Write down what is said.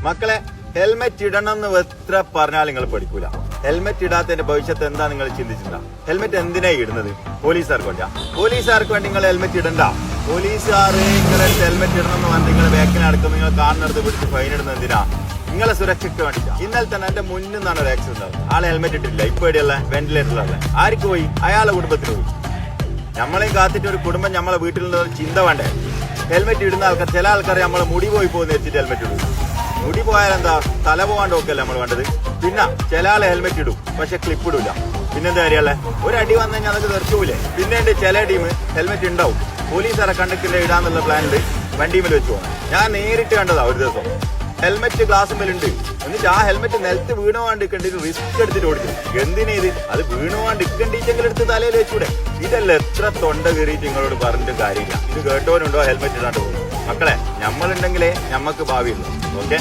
മക്കളെ ഹെൽമെറ്റ് ഇടണം എന്ന് എത്ര പറഞ്ഞാൽ നിങ്ങൾ പഠിക്കൂല. ഹെൽമെറ്റ് ഇടാത്തതിന്റെ ഭവിഷ്യത്ത് എന്താ നിങ്ങൾ ചിന്തിച്ചിട്ടുണ്ടോ? ഹെൽമെറ്റ് എന്തിനാ ഇടുന്നത്? പോലീസുകാർക്ക് വേണ്ടിയാ? പോലീസുകാർക്ക് വേണ്ടി നിങ്ങൾ ഹെൽമെറ്റ് ഇടണ്ട. പോലീസുകാർ നിങ്ങളെ ഹെൽമെറ്റ് ഇടണം എന്ന് പറഞ്ഞ് നിങ്ങൾ ബാക്കിന് അടക്കം നിങ്ങൾ കാറിനടുത്ത് പിടിച്ച് ഫൈൻ ഇടുന്നത് എന്തിനാ? നിങ്ങളെ സുരക്ഷയ്ക്ക് വേണ്ടിട്ടാ. ഇന്നലെ തന്നെ എന്റെ മുന്നിൽ നിന്നാണ് ഒരു ആക്സിഡന്റ്. ആളെ ഹെൽമെറ്റ് ഇട്ടില്ല. ഇപ്പൊ ഇവിടെയല്ല, വെന്റിലേറ്ററിലല്ലേ. ആർക്ക് പോയി? അയാളെ കുടുംബത്തിന് പോയി. നമ്മളെയും കാത്തിട്ട് ഒരു കുടുംബം നമ്മളെ വീട്ടിലുള്ള ഒരു ചിന്ത വേണ്ടേ? ഹെൽമെറ്റ് ഇടുന്ന ആൾക്കാർ, ചില ആൾക്കാർ നമ്മളെ മുടി പോയി പോകുന്ന വെച്ചിട്ട് ഹെൽമെറ്റ് ഇടും. മുടി പോയാൽ എന്താ, തല പോകാണ്ട് നോക്കല്ലേ നമ്മൾ വേണ്ടത്. പിന്നെ ചില ആളെ ഹെൽമെറ്റ് ഇടും, പക്ഷെ ക്ലിപ്പ് ഇടൂല. പിന്നെന്താ കാര്യമുള്ള? ഒരു അടി വന്നു കഴിഞ്ഞാൽ അതൊക്കെ തെറിച്ചൂലേ? പിന്നെ ഉണ്ട് ചില ടീം ഹെൽമെറ്റ് ഉണ്ടാവും, പോലീസുകാരെ കണ്ടക്ടറിന്റെ ഇടാന്നുള്ള പ്ലാനിൽ വണ്ടിയിൽ വെച്ച് പോകണം. ഞാൻ നേരിട്ട് കണ്ടതാ ഒരു ദിവസം. ഹെൽമെറ്റ് ഗ്ലാസ് മേലുണ്ട്, എന്നിട്ട് ആ ഹെൽമെറ്റ് നിലത്ത് വീണുവാണ്ടിരിക്കേണ്ടി റിസ്ക് എടുത്തിട്ട് ഓടിച്ചു. എന്തിനാ ഇത്? അത് വീണുവാണ്ടിരിക്കേണ്ടിച്ചെങ്കിലും എടുത്ത് തലയിൽ വെച്ചൂടെ? ഇതല്ല എത്ര തൊണ്ട കയറിയിട്ട് നിങ്ങളോട് പറഞ്ഞിട്ട് കാര്യമില്ല. ഇത് കേട്ടവനുണ്ടോ ഹെൽമെറ്റ് ഇടാണ്ട് പോകും? മക്കളെ, നമ്മളുണ്ടെങ്കിലേ നമ്മക്ക് ഭാവിയുള്ളൂ. ഓക്കെ.